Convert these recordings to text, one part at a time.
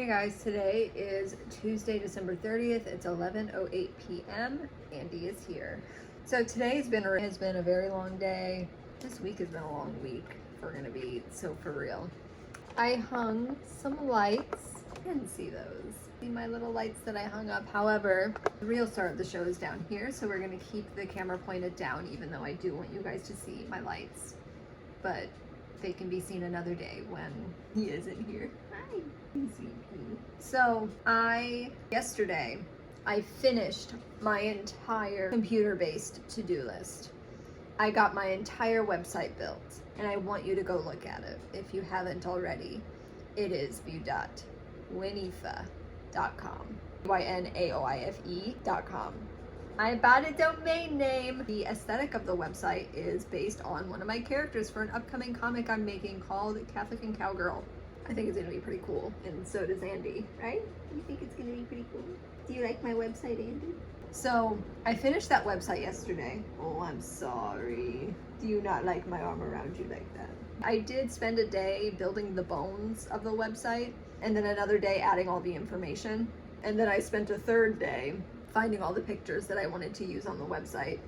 Hey guys, today is Tuesday, December 30th. It's 11:08 p.m. Andy is here. So today has been a very long day. This week has been a long week, if we're gonna be so for real. I hung some lights. You didn't see those. See my little lights that I hung up. However, the real star of the show is down here, so we're gonna keep the camera pointed down, even though I do want you guys to see my lights. But they can be seen another day when he isn't here. Hi. So yesterday, I finished my entire computer-based to-do list. I got my entire website built, and I want you to go look at it if you haven't already. It is view.winaoife.com, YNAOIFE.com. I bought a domain name. The aesthetic of the website is based on one of my characters for an upcoming comic I'm making called Catholic and Cowgirl. I think it's gonna be pretty cool, and so does Andy, right? You think it's gonna be pretty cool? Do you like my website, Andy? So I finished that website yesterday. Oh, I'm sorry. Do you not like my arm around you like that? I did spend a day building the bones of the website, and then another day adding all the information. And then I spent a third day finding all the pictures that I wanted to use on the website,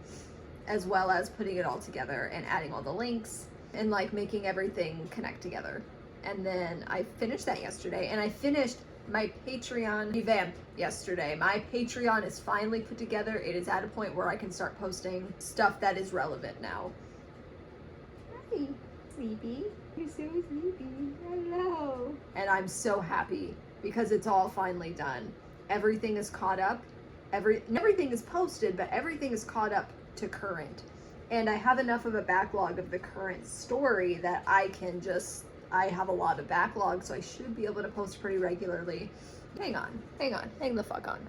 as well as putting it all together and adding all the links and like making everything connect together. And then I finished that yesterday, and I finished my Patreon revamp yesterday. My Patreon is finally put together. It is at a point where I can start posting stuff that is relevant now. Hi, sleepy. You're so sleepy. Hello. And I'm so happy because it's all finally done. Everything is caught up. Everything is posted, but everything is caught up to current. And I have enough of a backlog of the current story that I have a lot of backlog, so I should be able to post pretty regularly. Hang the fuck on.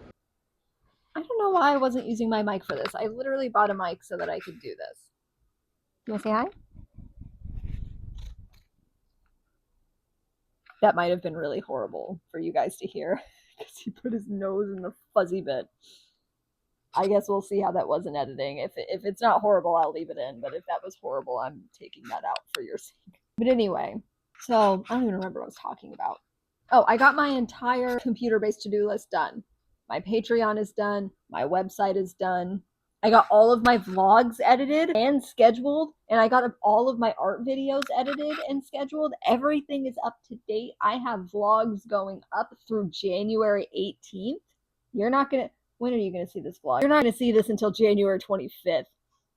I don't know why I wasn't using my mic for this. I literally bought a mic so that I could do this. You wanna say hi? That might have been really horrible for you guys to hear because he put his nose in the fuzzy bit. I guess we'll see how that was in editing. If it's not horrible, I'll leave it in, but if that was horrible, I'm taking that out for your sake. But anyway, so I don't even remember what I was talking about. Oh, I got my entire computer-based to-do list done. My Patreon is done. My website is done. I got all of my vlogs edited and scheduled, and I got all of my art videos edited and scheduled. Everything is up to date. I have vlogs going up through January 18th. When are you going to see this vlog? You're not going to see this until January 25th,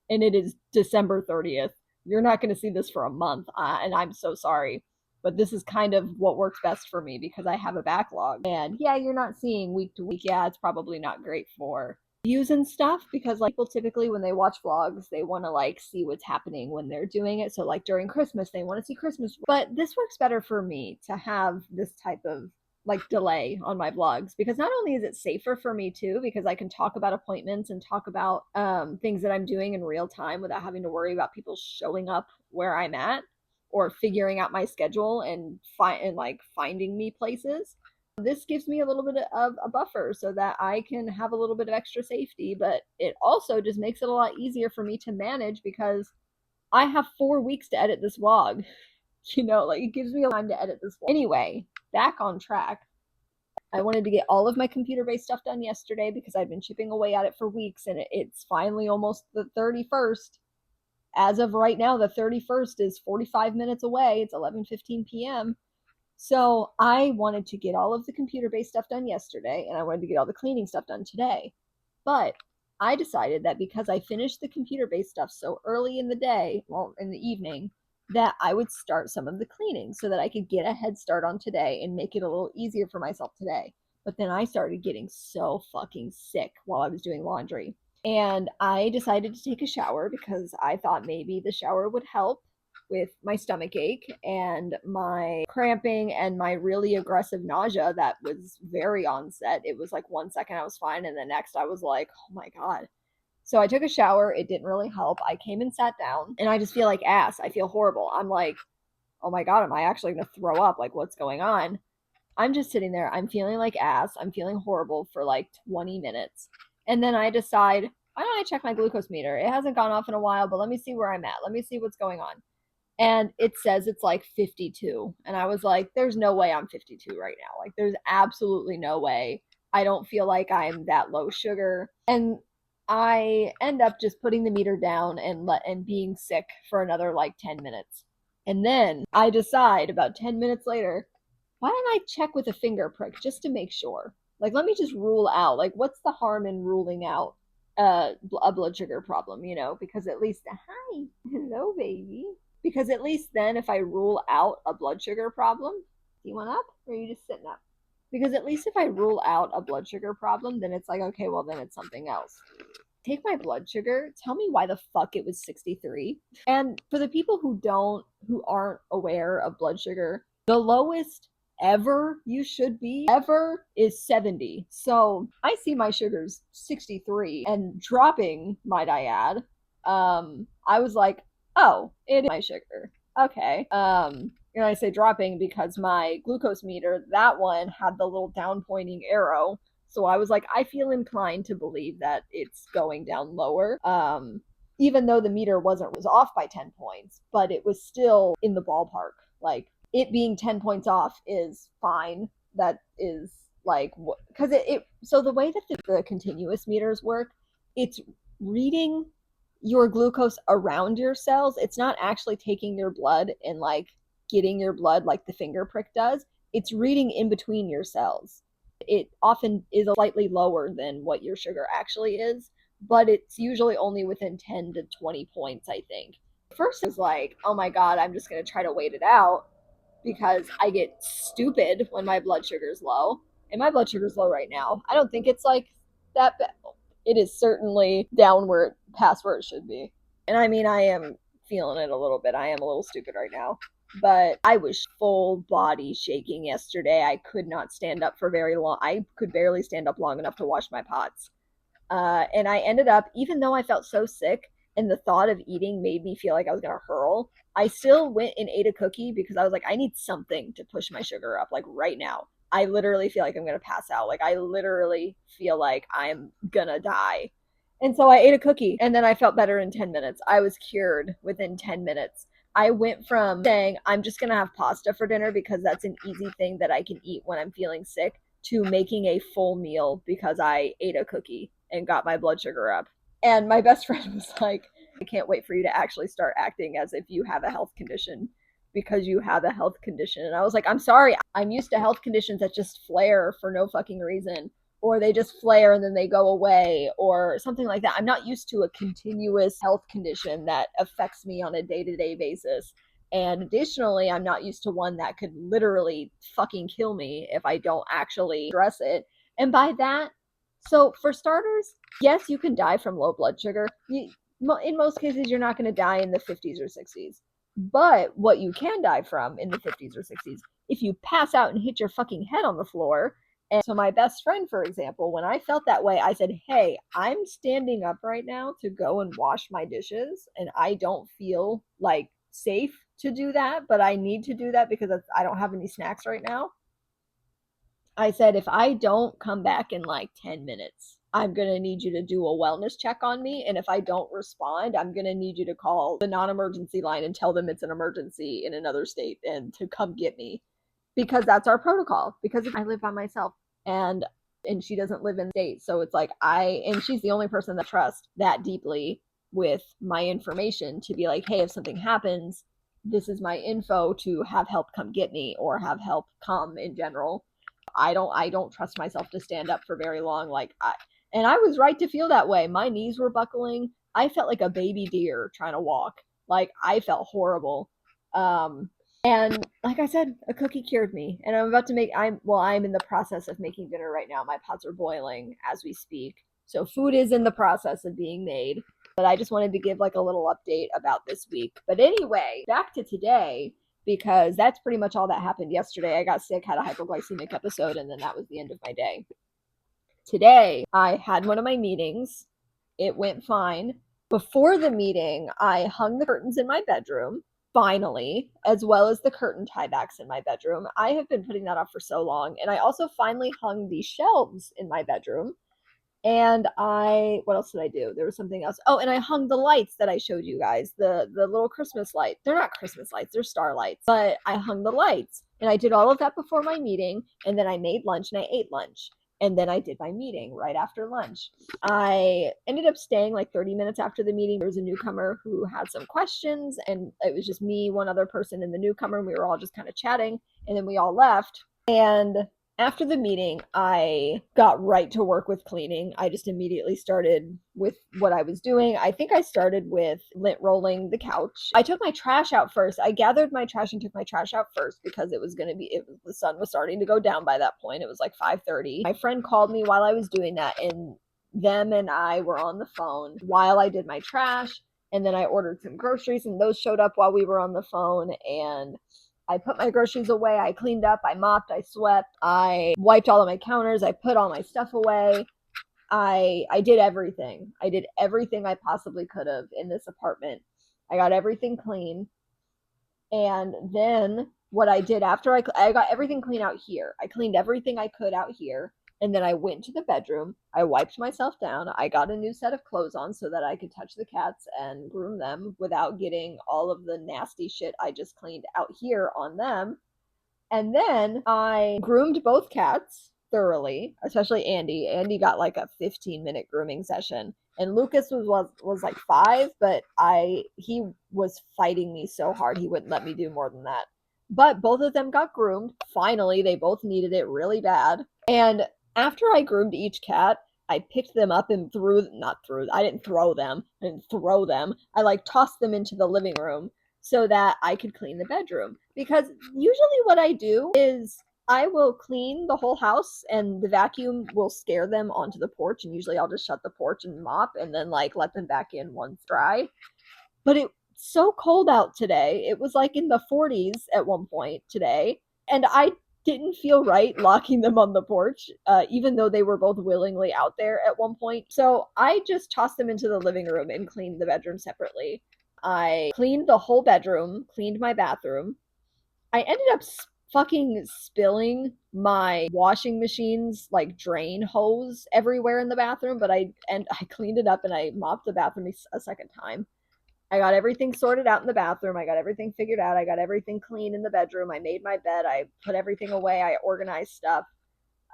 and it is December 30th. You're not going to see this for a month, and I'm so sorry. But this is kind of what works best for me because I have a backlog. And yeah, you're not seeing week to week. Yeah, it's probably not great for views and stuff because like people typically when they watch vlogs, they want to like see what's happening when they're doing it. So like during Christmas, they want to see Christmas. But this works better for me to have this type of like delay on my vlogs because not only is it safer for me too because I can talk about appointments and talk about things that I'm doing in real time without having to worry about people showing up where I'm at or figuring out my schedule and finding me places. This gives me a little bit of a buffer so that I can have a little bit of extra safety, but it also just makes it a lot easier for me to manage because I have 4 weeks to edit this vlog. It gives me time to edit this vlog. Anyway, back on track. I wanted to get all of my computer-based stuff done yesterday because I'd been chipping away at it for weeks, and it's finally almost the 31st. As of right now, the 31st is 45 minutes away. It's 11:15 p.m. So I wanted to get all of the computer-based stuff done yesterday, and I wanted to get all the cleaning stuff done today. But I decided that because I finished the computer-based stuff so early in the day, well, in the evening, that I would start some of the cleaning so that I could get a head start on today and make it a little easier for myself today. But then I started getting so fucking sick while I was doing laundry. And I decided to take a shower because I thought maybe the shower would help with my stomach ache and my cramping and my really aggressive nausea that was very onset. It was like 1 second I was fine, and the next I was like, oh my God. So I took a shower. It didn't really help. I came and sat down, and I just feel like ass. I feel horrible. I'm like, oh my God, am I actually going to throw up? Like, what's going on? I'm just sitting there. I'm feeling like ass. I'm feeling horrible for like 20 minutes. And then I decide, why don't I check my glucose meter? It hasn't gone off in a while, but let me see where I'm at. Let me see what's going on. and it says it's like 52. And I was like, there's no way I'm 52 right now. Like, there's absolutely no way. I don't feel like I'm that low sugar. And I end up just putting the meter down and being sick for another like 10 minutes. And then I decide about 10 minutes later, why don't I check with a finger prick just to make sure? Like, let me just rule out, like, what's the harm in ruling out a blood sugar problem, you know? Because at least, hi, hello, baby. Because at least then, if I rule out a blood sugar problem, do you want up or are you just sitting up? Because at least if I rule out a blood sugar problem, then it's like, okay, well, then it's something else. Take my blood sugar, tell me why the fuck it was 63. And for the people who aren't aware of blood sugar, the lowest ever you should be ever is 70. So I see my sugars 63 and dropping, might I add. I was like, oh, it is my sugar. Okay. And I say dropping because my glucose meter, that one had the little down pointing arrow. So I was like, I feel inclined to believe that it's going down lower. Even though the meter was off by 10 points, but it was still in the ballpark. Like, it being 10 points off is fine. That is like, because so the way that the continuous meters work, it's reading your glucose around your cells. It's not actually taking your blood and like getting your blood like the finger prick does. It's reading in between your cells. It often is slightly lower than what your sugar actually is, but it's usually only within 10 to 20 points, I think. First, I was like, oh my God, I'm just going to try to wait it out because I get stupid when my blood sugar is low. And my blood sugar is low right now. I don't think it's like that bad. It is certainly downward past where it should be. And I mean, I am feeling it a little bit. I am a little stupid right now. But I was full body shaking yesterday. I could not stand up for very long. I could barely stand up long enough to wash my pots. And I ended up, even though I felt so sick and the thought of eating made me feel like I was going to hurl, I still went and ate a cookie because I was like, I need something to push my sugar up, like right now. I literally feel like I'm going to pass out. Like, I literally feel like I'm going to die. And so I ate a cookie and then I felt better in 10 minutes. I was cured within 10 minutes. I went from saying, I'm just going to have pasta for dinner because that's an easy thing that I can eat when I'm feeling sick, to making a full meal because I ate a cookie and got my blood sugar up. And my best friend was like, I can't wait for you to actually start acting as if you have a health condition because you have a health condition. And I was like, I'm sorry, I'm used to health conditions that just flare for no fucking reason, or they just flare and then they go away or something like that. I'm not used to a continuous health condition that affects me on a day-to-day basis. And additionally, I'm not used to one that could literally fucking kill me if I don't actually address it. And by that, so for starters, yes, you can die from low blood sugar. In most cases, you're not going to die in the 50s or 60s. But what you can die from in the 50s or 60s, if you pass out and hit your fucking head on the floor. And so my best friend, for example, when I felt that way, I said, hey, I'm standing up right now to go and wash my dishes, and I don't feel like safe to do that, but I need to do that because I don't have any snacks right now. I said, if I don't come back in like 10 minutes, I'm going to need you to do a wellness check on me. And if I don't respond, I'm going to need you to call the non-emergency line and tell them it's an emergency in another state and to come get me, because that's our protocol. Because I live by myself and she doesn't live in the state. So it's like and she's the only person that I trust that deeply with my information to be like, hey, if something happens, this is my info to have help come get me or have help come in general. I don't trust myself to stand up for very long. And I was right to feel that way. My knees were buckling. I felt like a baby deer trying to walk. Like, I felt horrible. And like I said, a cookie cured me. And I'm in the process of making dinner right now. My pots are boiling as we speak. So food is in the process of being made. But I just wanted to give like a little update about this week. But anyway, back to today, because that's pretty much all that happened yesterday. I got sick, had a hypoglycemic episode, and then that was the end of my day. Today, I had one of my meetings. It went fine. Before the meeting, I hung the curtains in my bedroom, finally, as well as the curtain tiebacks in my bedroom. I have been putting that off for so long. And I also finally hung the shelves in my bedroom. And what else did I do? There was something else. Oh, and I hung the lights that I showed you guys, the little Christmas light. They're not Christmas lights, they're star lights. But I hung the lights. And I did all of that before my meeting, and then I made lunch and I ate lunch. And then I did my meeting right after lunch. I ended up staying like 30 minutes after the meeting. There was a newcomer who had some questions, and it was just me, one other person, and the newcomer, and we were all just kind of chatting. And then we all left. And after the meeting, I got right to work with cleaning. I just immediately started with what I was doing. I think I started with lint rolling the couch. I took my trash out first. I gathered my trash and took my trash out first because it was going to be, the sun was starting to go down by that point. It was like 5:30. My friend called me while I was doing that, and them and I were on the phone while I did my trash. And then I ordered some groceries, and those showed up while we were on the phone. And I put my groceries away, I cleaned up, I mopped, I swept, I wiped all of my counters, I put all my stuff away. I did everything. I did everything I possibly could have in this apartment. I got everything clean. And then what I did after I got everything clean out here. I cleaned everything I could out here. And then I went to the bedroom. I wiped myself down. I got a new set of clothes on so that I could touch the cats and groom them without getting all of the nasty shit I just cleaned out here on them. And then I groomed both cats thoroughly, especially Andy. Andy got like a 15-minute grooming session. And Lucas was like 5, but he was fighting me so hard he wouldn't let me do more than that. But both of them got groomed. Finally, they both needed it really bad. And after I groomed each cat, I picked them up and I didn't throw them. I like tossed them into the living room so that I could clean the bedroom. Because usually what I do is I will clean the whole house and the vacuum will scare them onto the porch. And usually I'll just shut the porch and mop and then like let them back in once dry. But it's so cold out today. It was like in the 40s at one point today. And I didn't feel right locking them on the porch, even though they were both willingly out there at one point. So I just tossed them into the living room and cleaned the bedroom separately. I cleaned the whole bedroom, cleaned my bathroom. I ended up fucking spilling my washing machine's like drain hose everywhere in the bathroom, but I cleaned it up and I mopped the bathroom a second time. I got everything sorted out in the bathroom. I got everything figured out. I got everything clean in the bedroom. I made my bed. I put everything away. I organized stuff.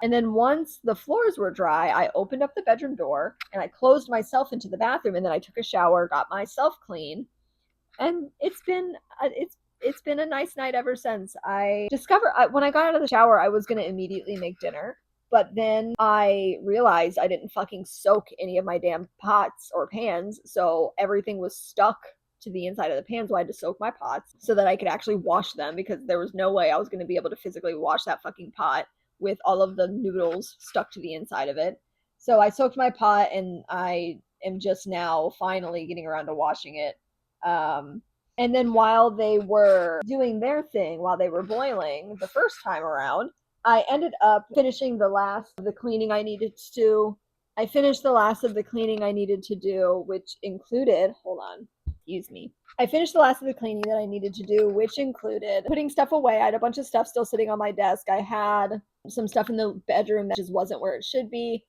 And then once the floors were dry, I opened up the bedroom door and I closed myself into the bathroom. And then I took a shower, got myself clean, and it's been a nice night ever since. I discovered when I got out of the shower, I was gonna immediately make dinner. But then I realized I didn't fucking soak any of my damn pots or pans, so everything was stuck to the inside of the pans. So I had to soak my pots so that I could actually wash them because there was no way I was going to be able to physically wash that fucking pot with all of the noodles stuck to the inside of it. So I soaked my pot and I am just now finally getting around to washing it. And then while they were doing their thing, while they were boiling the first time around, I ended up finishing the last of the cleaning I needed to do. I finished the last of the cleaning I needed to do, which included, hold on, excuse me. I finished the last of the cleaning that I needed to do, which included putting stuff away. I had a bunch of stuff still sitting on my desk. I had some stuff in the bedroom that just wasn't where it should be.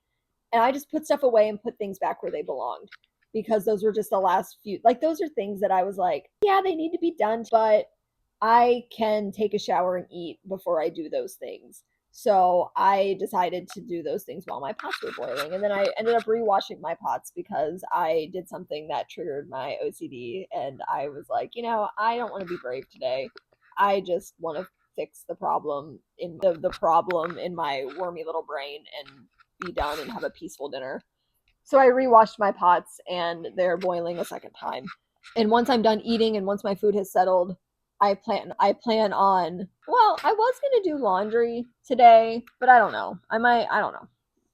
And I just put stuff away and put things back where they belonged because those were just the last few. Like, those are things that I was like, yeah, they need to be done, but I can take a shower and eat before I do those things. So I decided to do those things while my pots were boiling. And then I ended up rewashing my pots because I did something that triggered my OCD. And I was like, I don't want to be brave today. I just want to fix the problem in the problem in my wormy little brain and be done and have a peaceful dinner. So I rewashed my pots and they're boiling a second time. And once I'm done eating and once my food has settled, I plan on, well, I was going to do laundry today, but I don't know. I don't know.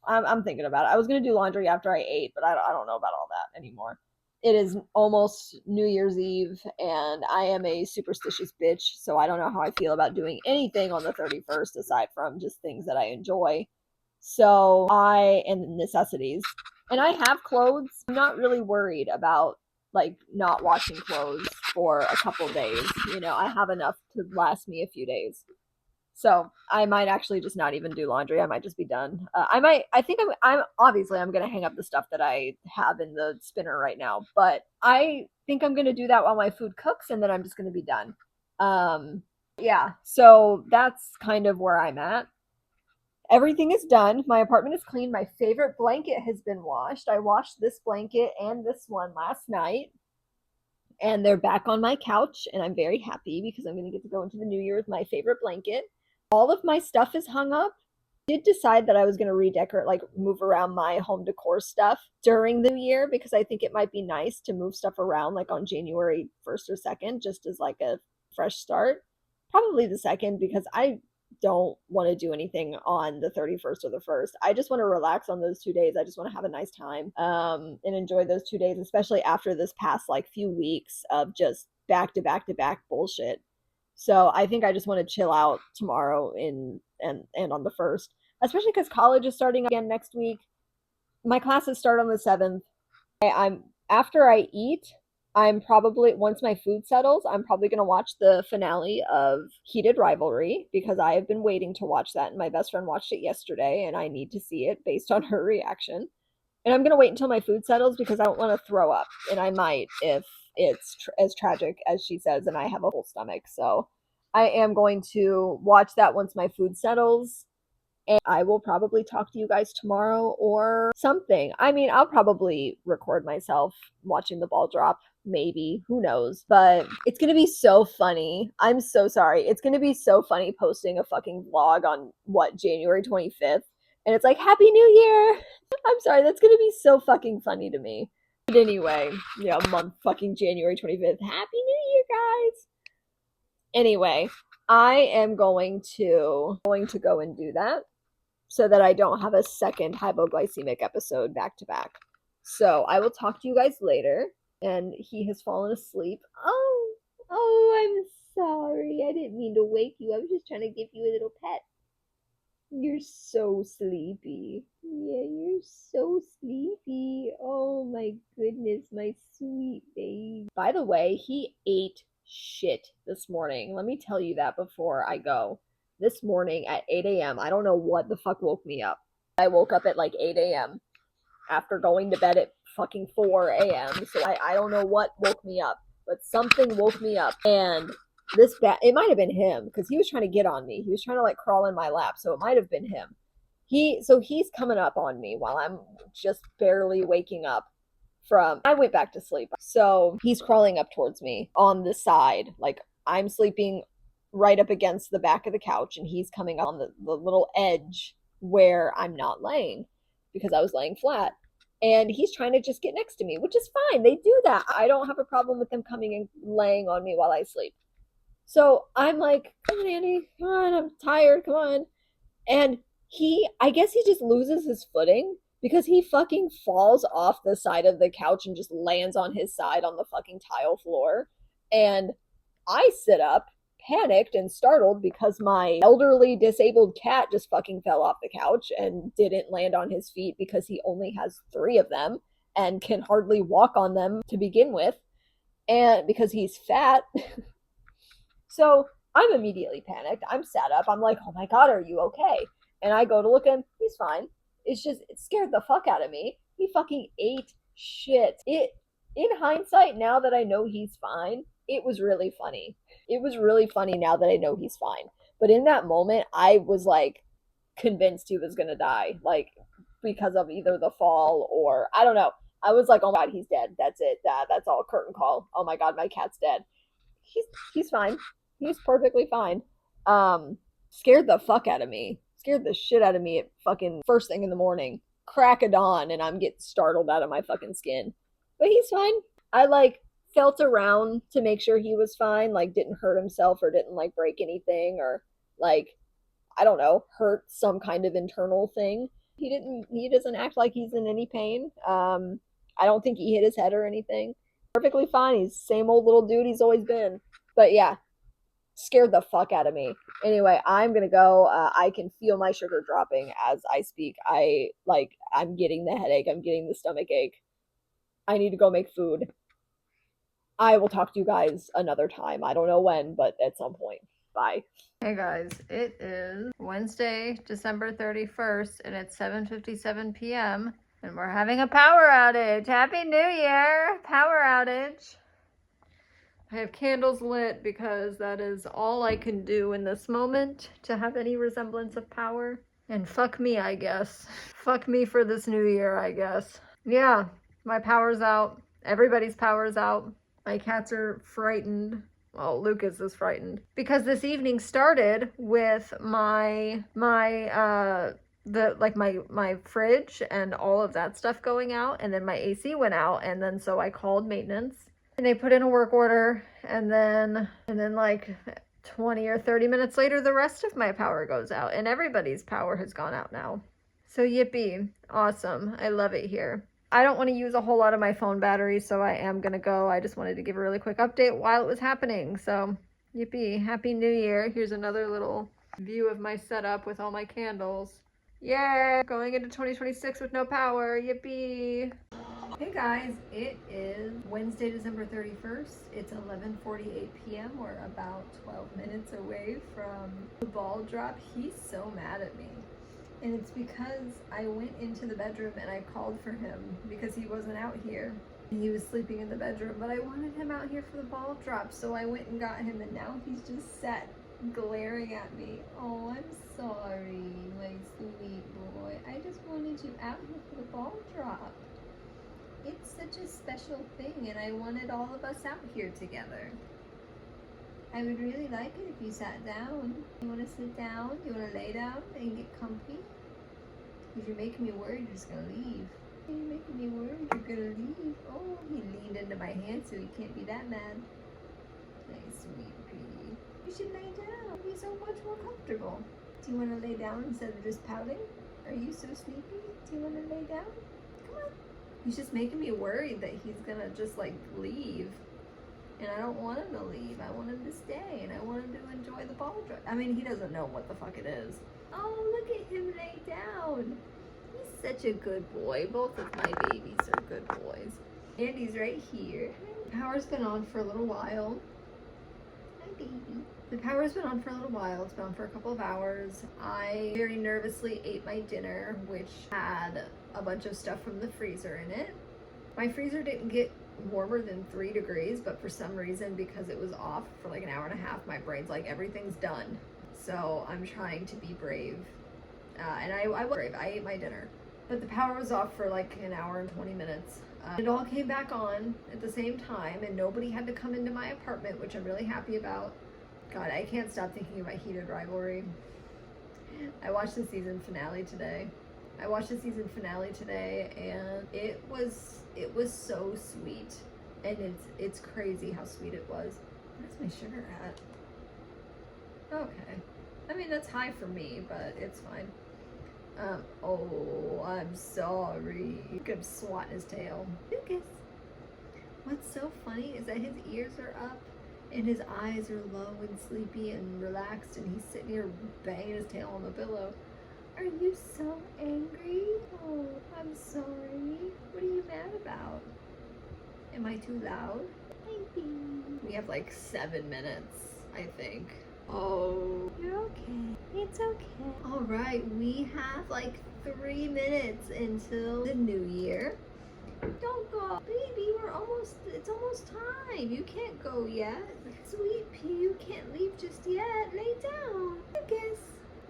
I'm thinking about it. I was going to do laundry after I ate, but I don't know about all that anymore. It is almost New Year's Eve and I am a superstitious bitch, so I don't know how I feel about doing anything on the 31st aside from just things that I enjoy. So and necessities. And I have clothes. I'm not really worried about like not washing clothes for a couple days. I have enough to last me a few days. So I might actually just not even do laundry. I might just be done. I'm gonna hang up the stuff that I have in the spinner right now, but I think I'm gonna do that while my food cooks, and then I'm just gonna be done. Um, yeah. So that's kind of where I'm at. Everything is done. My apartment is clean. My favorite blanket has been washed. I washed this blanket and this one last night, and they're back on my couch, and I'm very happy because I'm going to get to go into the new year with my favorite blanket. All of my stuff is hung up. I did decide that I was going to redecorate, like move around my home decor stuff during the new year, because I think it might be nice to move stuff around like on January 1st or 2nd, just as like a fresh start. Probably the 2nd, because I don't want to do anything on the 31st or the 1st. I just want to relax on those 2 days. I just want to have a nice time and enjoy those 2 days, especially after this past like few weeks of just back to back to back bullshit. So I think I just want to chill out tomorrow and on the 1st, especially because college is starting again next week. My classes start on the 7th. I'm after I eat, I'm probably, once my food settles, I'm probably going to watch the finale of Heated Rivalry, because I have been waiting to watch that, and my best friend watched it yesterday, and I need to see it based on her reaction. And I'm going to wait until my food settles because I don't want to throw up, and I might if it's as tragic as she says and I have a full stomach. So I am going to watch that once my food settles, and I will probably talk to you guys tomorrow or something. I mean, I'll probably record myself watching the ball drop, maybe. Who knows? But it's going to be so funny. I'm so sorry. It's going to be so funny posting a fucking vlog on what, January 25th. And it's like, Happy New Year. I'm sorry. That's going to be so fucking funny to me. But anyway, yeah, month fucking January 25th. Happy New Year, guys. Anyway, I am going to go and do that so that I don't have a second hypoglycemic episode back to back. So I will talk to you guys later. And he has fallen asleep. I'm sorry. I didn't mean to wake you. I was just trying to give you a little pet. You're so sleepy. Yeah, you're so sleepy. Oh my goodness, my sweet baby. By the way, he ate shit this morning. Let me tell you that before I go. This morning at 8 a.m., I don't know what the fuck woke me up. I woke up at like 8 a.m. after going to bed at fucking 4 a.m. So I don't know what woke me up, but something woke me up. And it might have been him, because he was trying to get on me. He was trying to like crawl in my lap, so it might have been him. He's coming up on me while I'm just barely waking up from, I went back to sleep. So he's crawling up towards me on the side. Like, I'm sleeping right up against the back of the couch, and he's coming on the little edge where I'm not laying, because I was laying flat. And he's trying to just get next to me, which is fine. They do that. I don't have a problem with them coming and laying on me while I sleep. So I'm like, come on, Andy, come on, I'm tired, come on. And I guess he just loses his footing, because he fucking falls off the side of the couch and just lands on his side on the fucking tile floor. And I sit up, panicked and startled, because my elderly disabled cat just fucking fell off the couch and didn't land on his feet, because he only has 3 of them and can hardly walk on them to begin with, and because he's fat. So I'm immediately panicked. I'm sat up. I'm like, oh my God, are you okay? And I go to look at him. He's fine. It scared the fuck out of me. He fucking ate shit. In hindsight, now that I know he's fine, it was really funny. It was really funny now that I know he's fine. But in that moment, I was like convinced he was gonna die, like because of either the fall or I don't know. I was like, oh my God, he's dead. That's it. That's all. Curtain call. Oh my God, my cat's dead. He's fine. He's perfectly fine. Scared the fuck out of me. Scared the shit out of me at fucking first thing in the morning. Crack of dawn, and I'm getting startled out of my fucking skin. But he's fine. I like felt around to make sure he was fine, like didn't hurt himself or didn't like break anything or like, I don't know, hurt some kind of internal thing. He doesn't act like he's in any pain. I don't think he hit his head or anything. Perfectly fine. He's the same old little dude he's always been. But yeah, scared the fuck out of me. Anyway, I'm gonna go. I can feel my sugar dropping as I speak. I'm getting the headache. I'm getting the stomach ache. I need to go make food. I will talk to you guys another time. I don't know when, but at some point. Bye. Hey guys, it is Wednesday, December 31st, and it's 7:57 p.m. and we're having a power outage. Happy New Year! Power outage. I have candles lit because that is all I can do in this moment to have any resemblance of power. And fuck me, I guess. Fuck me for this new year, I guess. Yeah, my power's out. Everybody's power's out. My cats are frightened. Well, Lucas is frightened because this evening started with my fridge and all of that stuff going out, and then my AC went out, and then so I called maintenance and they put in a work order, and then like 20 or 30 minutes later the rest of my power goes out, and everybody's power has gone out now. So yippee, awesome. I love it here. I don't want to use a whole lot of my phone battery, so I am going to go. I just wanted to give a really quick update while it was happening. So, yippee. Happy New Year. Here's another little view of my setup with all my candles. Yay! Going into 2026 with no power. Yippee! Hey guys, it is Wednesday, December 31st. It's 11:48 p.m. We're about 12 minutes away from the ball drop. He's so mad at me. And it's because I went into the bedroom and I called for him because he wasn't out here. He was sleeping in the bedroom, but I wanted him out here for the ball drop, so I went and got him, and now he's just sat glaring at me. Oh, I'm sorry, my sweet boy. I just wanted you out here for the ball drop. It's such a special thing, and I wanted all of us out here together. I would really like it if you sat down. You want to sit down? You want to lay down and get comfy? Because you're making me worried you're just going to leave. You're making me worried you're going to leave. Oh, he leaned into my hand so he can't be that mad. Nice, sweet pea. You should lay down. Be so much more comfortable. Do you want to lay down instead of just pouting? Are you so sleepy? Do you want to lay down? Come on. He's just making me worried that he's going to just like leave. And I don't want him to leave. I want him to stay, and I want him to enjoy the ball drop. I mean, he doesn't know what the fuck it is. Oh, look at him lay down. He's such a good boy. Both of my babies are good boys. Andy's right here. The power's been on for a little while. Hi, baby. The power's been on for a little while. It's been on for a couple of hours. I very nervously ate my dinner, which had a bunch of stuff from the freezer in it. My freezer didn't get warmer than 3 degrees, but for some reason, because it was off for like an hour and a half, my brain's like, everything's done. So I'm trying to be brave. And I was brave. I ate my dinner. But the power was off for like an hour and 20 minutes. It all came back on at the same time, and nobody had to come into my apartment, which I'm really happy about. God, I can't stop thinking about Heated Rivalry. I watched the season finale today. And it was so sweet, and it's crazy how sweet it was. Where's my sugar at? Okay, I mean that's high for me, but it's fine. Oh, I'm sorry. I'm swatting his tail. Lucas. What's so funny is that his ears are up and his eyes are low and sleepy and relaxed, and he's sitting here banging his tail on the pillow. Are you so angry? Oh, I'm sorry. What are you mad about? Am I too loud? Maybe. We have like 7 minutes, I think. Oh, you're okay. It's okay. All right, we have like 3 minutes until the new year. Don't go, baby. It's almost time. You can't go yet. Sweet pea, you can't leave just yet. Lay down. I guess.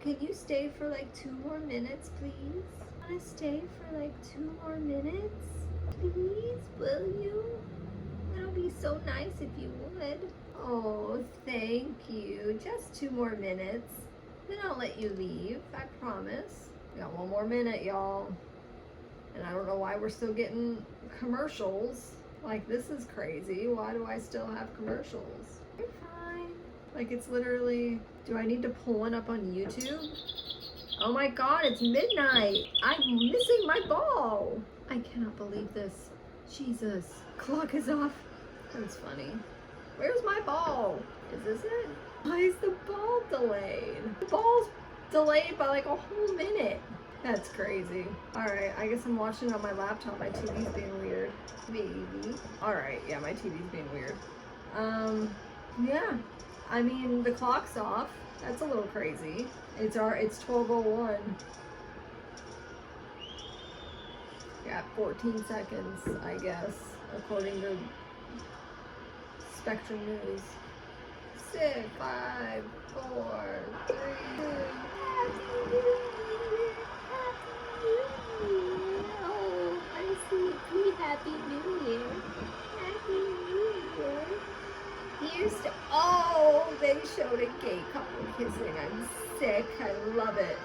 Can you stay for like 2 more minutes, please? Want to stay for like 2 more minutes? Please, will you? That'll be so nice if you would. Oh, thank you. Just 2 more minutes. Then I'll let you leave, I promise. We got 1 more minute, y'all. And I don't know why we're still getting commercials. Like, this is crazy. Why do I still have commercials? You're fine. Like, it's literally... Do I need to pull one up on YouTube? Oh my god, it's midnight. I'm missing my ball. I cannot believe this. Jesus. Clock is off. That's funny. Where's my ball? Is this it? Why is the ball delayed? The ball's delayed by like a whole minute. That's crazy. Alright, I guess I'm watching on my laptop. My TV's being weird. Baby. Alright, yeah, my TV's being weird. Yeah. I mean, the clock's off. That's a little crazy. It's 12:01. Got 14 seconds, I guess, according to Spectrum News. 6, 5, 4, 3, 2. Happy New Year! Happy New Year! Oh, I see. Happy New Year! Happy New Year! Here's to, oh, they showed a gay couple kissing. I'm sick. I love it.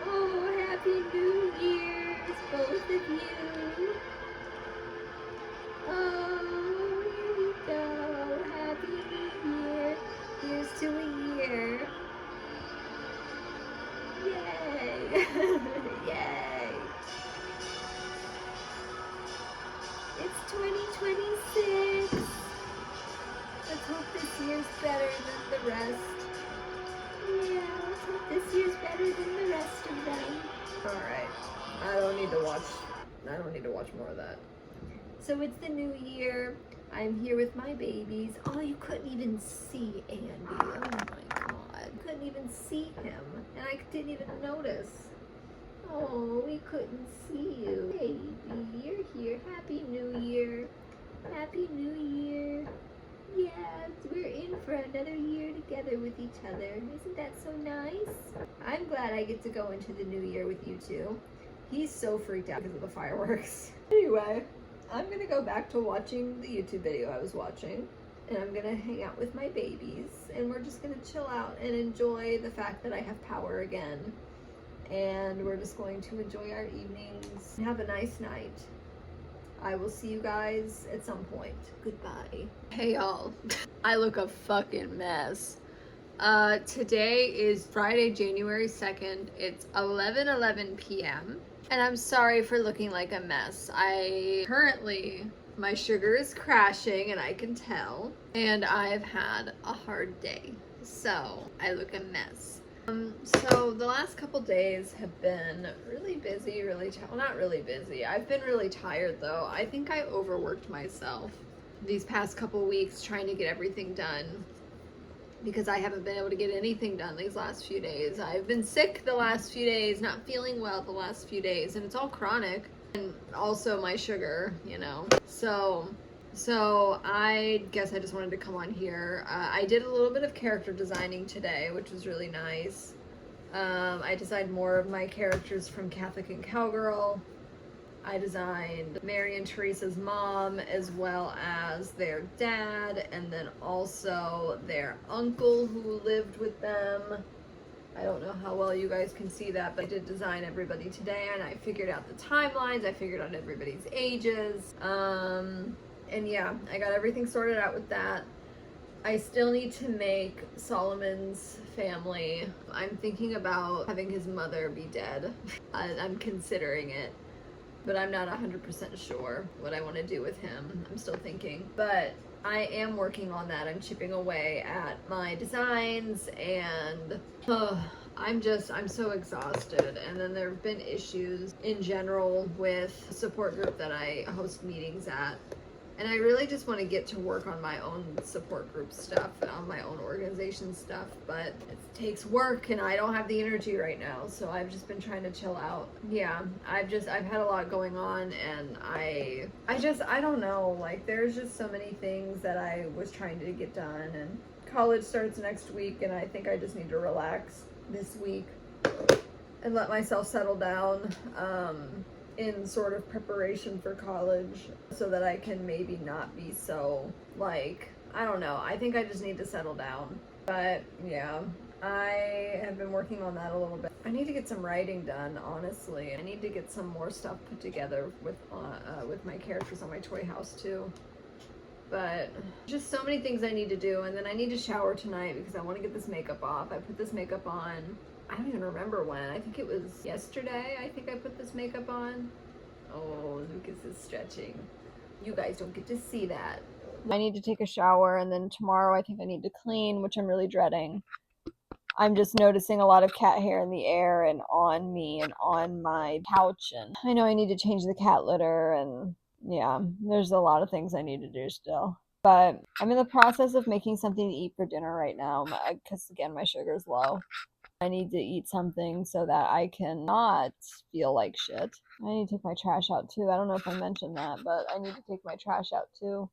Oh, Happy New Year's, both of you. Oh, here we go. Happy New Year. Here's to a year. Yay. Yay. It's 2026. Let's hope this year's better than the rest. Yeah, let's hope this year's better than the rest of them. Alright. I don't need to watch more of that. So it's the new year. I'm here with my babies. Oh, you couldn't even see Andy. Oh my god. Couldn't even see him. And I didn't even notice. Oh, we couldn't see you. Baby, you're here. Happy New Year. Happy New Year. Yes, we're in for another year together with each other. Isn't that so nice? I'm glad I get to go into the new year with you two. He's so freaked out because of the fireworks. Anyway, I'm gonna go back to watching the YouTube video I was watching, and I'm gonna hang out with my babies, and we're just gonna chill out and enjoy the fact that I have power again. And we're just going to enjoy our evenings and have a nice night. I will see you guys at some point. Goodbye. Hey y'all, I look a fucking mess. Today is Friday, January 2nd. It's 11:11 p.m. and I'm sorry for looking like a mess. Currently, my sugar is crashing and I can tell, and I've had a hard day, so I look a mess. So the last couple days have been really busy, well, not really busy. I've been really tired though. I think I overworked myself these past couple weeks trying to get everything done because I haven't been able to get anything done these last few days. I've been sick the last few days, not feeling well the last few days, and it's all chronic. And also my sugar, you know. So I guess I just wanted to come on here. I did a little bit of character designing today, which was really nice. I designed more of my characters from Catholic and Cowgirl. I designed Mary and Teresa's mom, as well as their dad, and then also their uncle who lived with them. I don't know how well you guys can see that, but I did design everybody today, and I figured out the timelines. I figured out everybody's ages. And yeah, I got everything sorted out with that. I still need to make Solomon's family. I'm thinking about having his mother be dead. I'm considering it, but I'm not 100% sure what I want to do with him. I'm still thinking, but I am working on that. I'm chipping away at my designs, and I'm so exhausted. And then there have been issues in general with the support group that I host meetings at. And I really just want to get to work on my own support group stuff and on my own organization stuff, but it takes work and I don't have the energy right now, so I've just been trying to chill out. Yeah, I've had a lot going on, and I don't know, like there's just so many things that I was trying to get done, and college starts next week, and I think I just need to relax this week and let myself settle down. In sort of preparation for college, so that I can maybe not be so, like, I don't know, I think I just need to settle down. But yeah, I have been working on that a little bit. I need to get some writing done, honestly. I need to get some more stuff put together with my characters on my toy house too. But just so many things I need to do, and then I need to shower tonight because I want to get this makeup off. I put this makeup on, I don't even remember when. I think it was yesterday. I think I put this makeup on. Oh, Lucas is stretching. You guys don't get to see that. I need to take a shower, and then tomorrow I think I need to clean, which I'm really dreading. I'm just noticing a lot of cat hair in the air and on me and on my couch, and I know I need to change the cat litter, and yeah, there's a lot of things I need to do still. But I'm in the process of making something to eat for dinner right now because, again, my sugar's low. I need to eat something so that I can not feel like shit. I need to take my trash out too. I don't know if I mentioned that, but I need to take my trash out too.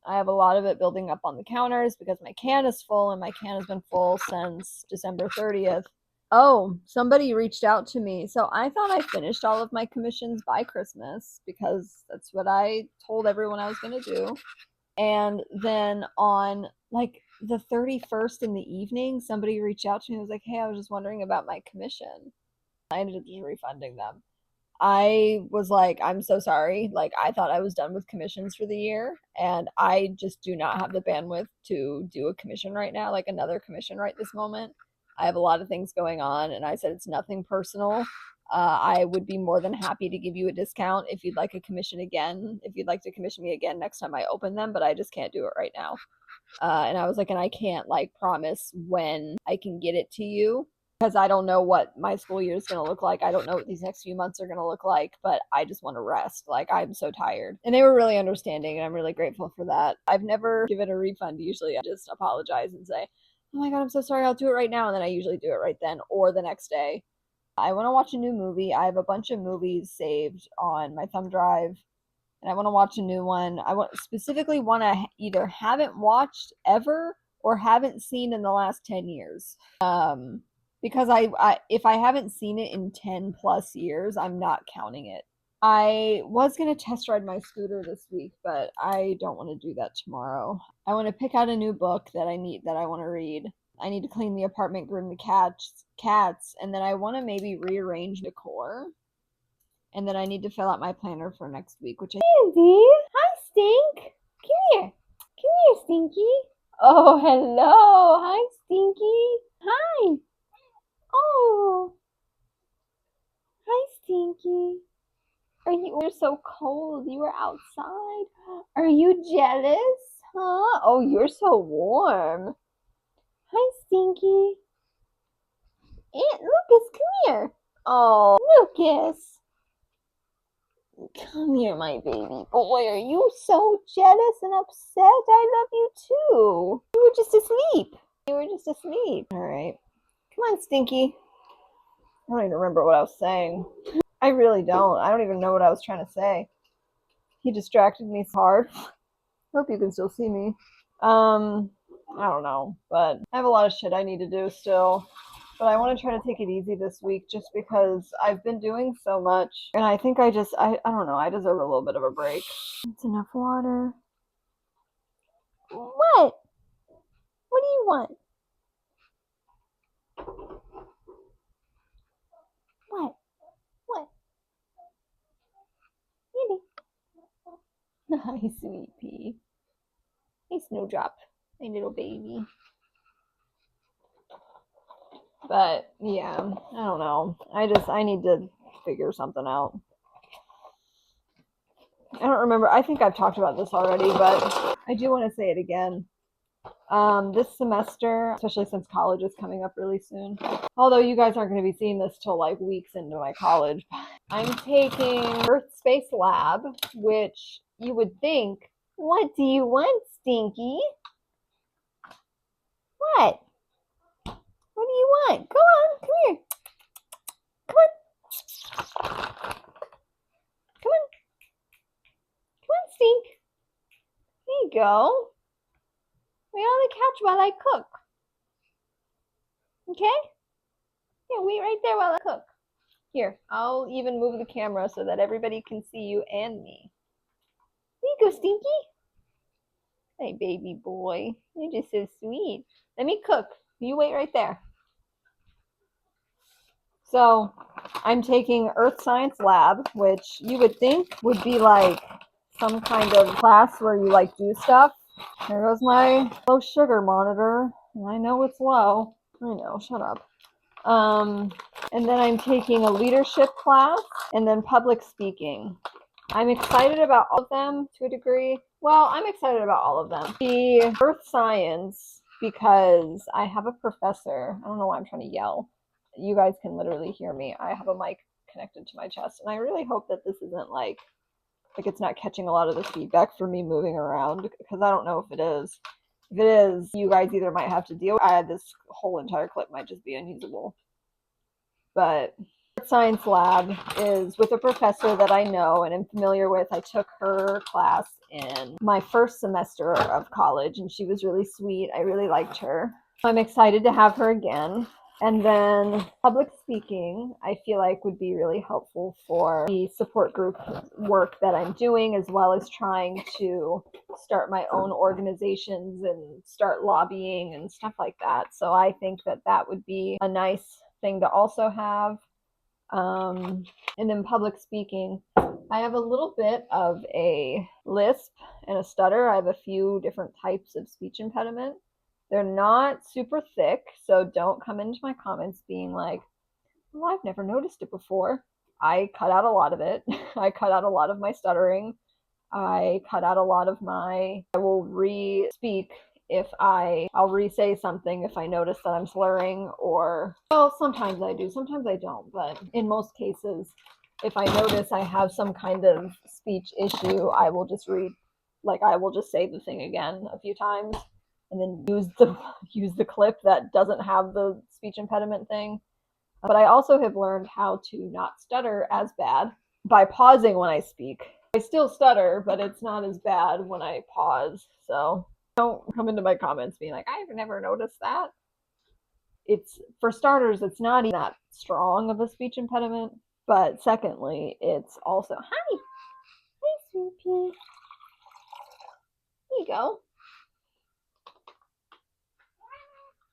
I have a lot of it building up on the counters because my can is full, and my can has been full since December 30th. Oh, somebody reached out to me. So I thought I finished all of my commissions by Christmas because that's what I told everyone I was going to do. And then on like the 31st in the evening, somebody reached out to me and was like, "Hey, I was just wondering about my commission." I ended up just refunding them. I was like, "I'm so sorry. Like, I thought I was done with commissions for the year, and I just do not have the bandwidth to do a commission right now, like another commission right this moment. I have a lot of things going on." And I said, "It's nothing personal. I would be more than happy to give you a discount if you'd like a commission again, if you'd like to commission me again next time I open them, but I just can't do it right now." And I was like, "And I can't like promise when I can get it to you because I don't know what my school year is going to look like. I don't know what these next few months are going to look like, but I just want to rest. Like, I'm so tired." And they were really understanding, and I'm really grateful for that. I've never given a refund. Usually I just apologize and say, "Oh my God, I'm so sorry. I'll do it right now." And then I usually do it right then or the next day. I want to watch a new movie. I have a bunch of movies saved on my thumb drive, and I want to watch a new one. I specifically want to either haven't watched ever or haven't seen in the last 10 years. Because if I haven't seen it in 10 plus years, I'm not counting it. I was going to test ride my scooter this week, but I don't want to do that tomorrow. I want to pick out a new book that I want to read. I need to clean the apartment, groom the cats, and then I want to maybe rearrange decor. And then I need to fill out my planner for next week, which Andy, hi Stink. Come here. Come here, Stinky. Oh, hello. Hi, Stinky. Hi. Oh. Hi, Stinky. You're so cold. You were outside. Are you jealous? Huh? Oh, you're so warm. Hi, Stinky. Aunt Lucas, come here. Oh, Lucas. Come here, my baby boy. Are you so jealous and upset? I love you too. You were just asleep. All right. Come on, Stinky. I don't even remember what I was saying. I really don't. I don't even know what I was trying to say. He distracted me so hard. Hope you can still see me. I don't know, but I have a lot of shit I need to do still. But I want to try to take it easy this week just because I've been doing so much. And I think I don't know, I deserve a little bit of a break. It's enough water. What? What do you want? What? What? Baby. Hi, sweet pea. Hey, Snowdrop. My little baby. But yeah, I don't know. I need to figure something out. I don't remember. I think I've talked about this already, but I do want to say it again. This semester, especially since college is coming up really soon, although you guys aren't going to be seeing this till like weeks into my college, I'm taking Earth Space Lab, which you would think, what do you want, Stinky? What? What do you want? Go on, come here. Come on. Come on. Come on, Stink. There you go. Wait on the couch while I cook. Okay? Yeah, wait right there while I cook. Here, I'll even move the camera so that everybody can see you and me. There you go, Stinky. Hey, baby boy. You're just so sweet. Let me cook. You wait right there. So, I'm taking Earth Science Lab, which you would think would be like some kind of class where you like do stuff. There goes my low sugar monitor. I know it's low. I know, shut up. And then I'm taking a leadership class and then public speaking. I'm excited about all of them to a degree. Well, I'm excited about all of them. The Earth Science, because I have a professor. I don't know why I'm trying to yell. You guys can literally hear me. I have a mic connected to my chest, and I really hope that this isn't like Like it's not catching a lot of the feedback for me moving around, because I don't know if it is. If it is, you guys either might have to deal with this whole entire clip might just be unusable. But science lab is with a professor that I know and am familiar with. I took her class in my first semester of college, and she was really sweet. I really liked her. I'm excited to have her again. And then public speaking, I feel like would be really helpful for the support group work that I'm doing, as well as trying to start my own organizations and start lobbying and stuff like that. So I think that that would be a nice thing to also have. And in public speaking, I have a little bit of a lisp and a stutter. I have a few different types of speech impediment. They're not super thick, so don't come into my comments being like, well, I've never noticed it before. I cut out a lot of it. I cut out a lot of my stuttering. I cut out a lot of I will re-speak if I'll re-say something if I notice that I'm slurring, or, well, sometimes I do, sometimes I don't, but in most cases, if I notice I have some kind of speech issue, I will just I will just say the thing again a few times, and then use the clip that doesn't have the speech impediment thing. But I also have learned how to not stutter as bad by pausing when I speak. I still stutter, but it's not as bad when I pause. So don't come into my comments being like, I've never noticed that. It's, for starters, it's not even that strong of a speech impediment. But secondly, it's also, hi, sweet pea. Here you go.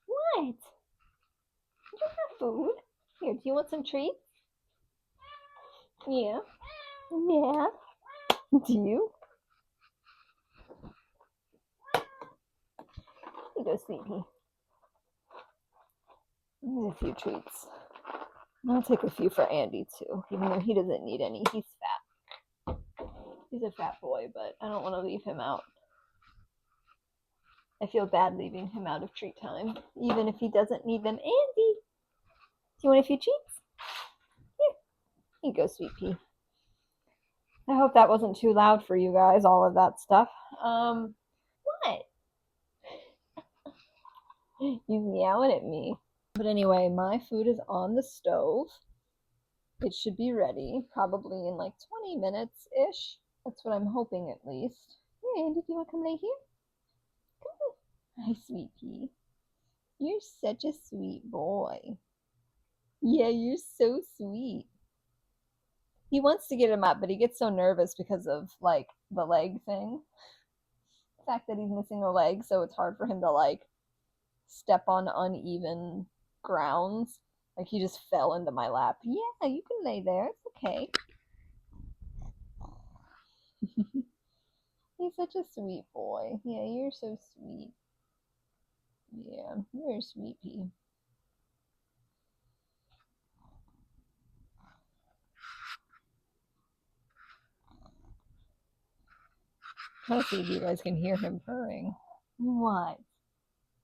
What? You don't have food. Here, do you want some treats? Yeah. Yeah. Do you? Here you go, sweet pea. Here's a few treats. I'll take a few for Andy too, even though he doesn't need any. He's fat. He's a fat boy, but I don't want to leave him out. I feel bad leaving him out of treat time, even if he doesn't need them. Andy, do you want a few treats? Here you go, sweet pea. I hope that wasn't too loud for you guys, all of that stuff. What? He's meowing at me. But anyway, my food is on the stove. It should be ready probably in like 20 minutes-ish. That's what I'm hoping, at least. Here, Andy, do you want to come lay here? Come on. Hi, sweet pea. You're such a sweet boy. Yeah, you're so sweet. He wants to get him up, but he gets so nervous because of, like, the leg thing. The fact that he's missing a leg, so it's hard for him to, like, step on uneven grounds. Like, he just fell into my lap. Yeah, you can lay there. It's okay. He's such a sweet boy. Yeah, you're so sweet. Yeah, you're a sweet pea. Let's see if you guys can hear him purring. What?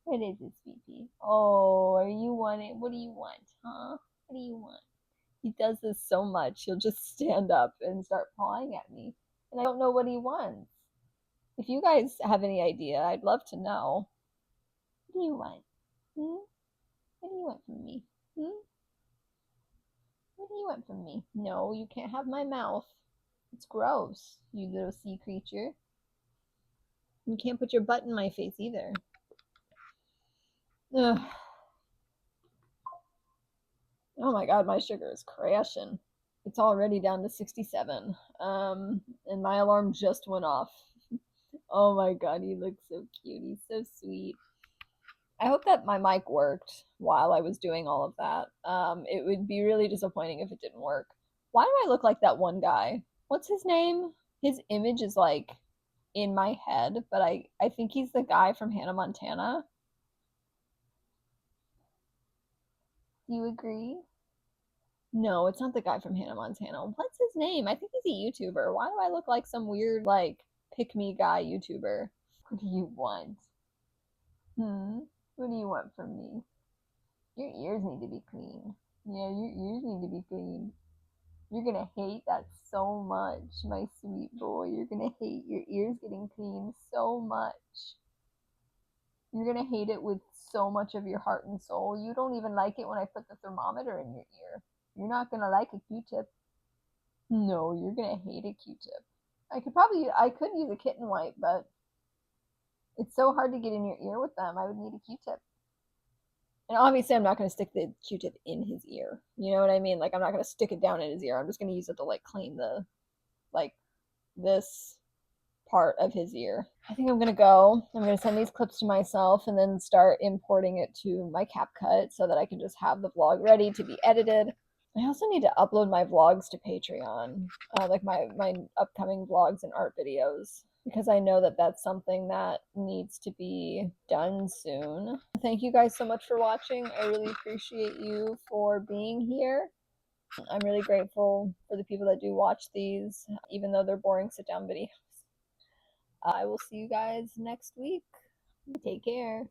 What is it, sweet pea? Oh, are you wanting? What do you want, huh? What do you want? He does this so much. He'll just stand up and start pawing at me, and I don't know what he wants. If you guys have any idea, I'd love to know. What do you want? What do you want from me? What do you want from me? No, you can't have my mouth. It's gross, you little sea creature. You can't put your butt in my face either. Ugh. Oh my god, my sugar is crashing. It's already down to 67. And my alarm just went off. Oh my god, he looks so cute. He's so sweet. I hope that my mic worked while I was doing all of that. It would be really disappointing if it didn't work. Why do I look like that one guy? What's his name? His image is like in my head, but I think he's the guy from Hannah Montana. Do you agree? No, it's not the guy from Hannah Montana. What's his name? I think he's a YouTuber. Why do I look like some weird, like, pick-me guy YouTuber? What do you want? What do you want from me? Your ears need to be clean. Yeah, your ears need to be clean. You're gonna hate that so much, my sweet boy. You're gonna hate your ears getting cleaned so much. You're gonna hate it with so much of your heart and soul. You don't even like it when I put the thermometer in your ear. You're not gonna like a Q-tip. No, you're gonna hate a Q-tip. I could use a kitten wipe, but it's so hard to get in your ear with them. I would need a Q-tip. And obviously, I'm not going to stick the Q-tip in his ear. You know what I mean? Like, I'm not going to stick it down in his ear. I'm just going to use it to, like, clean the, like, this part of his ear. I think I'm going to go. I'm going to send these clips to myself and then start importing it to my CapCut so that I can just have the vlog ready to be edited. I also need to upload my vlogs to Patreon, like my upcoming vlogs and art videos, because I know that that's something that needs to be done soon. Thank you guys so much for watching. I really appreciate you for being here. I'm really grateful for the people that do watch these, even though they're boring sit-down videos. I will see you guys next week. Take care.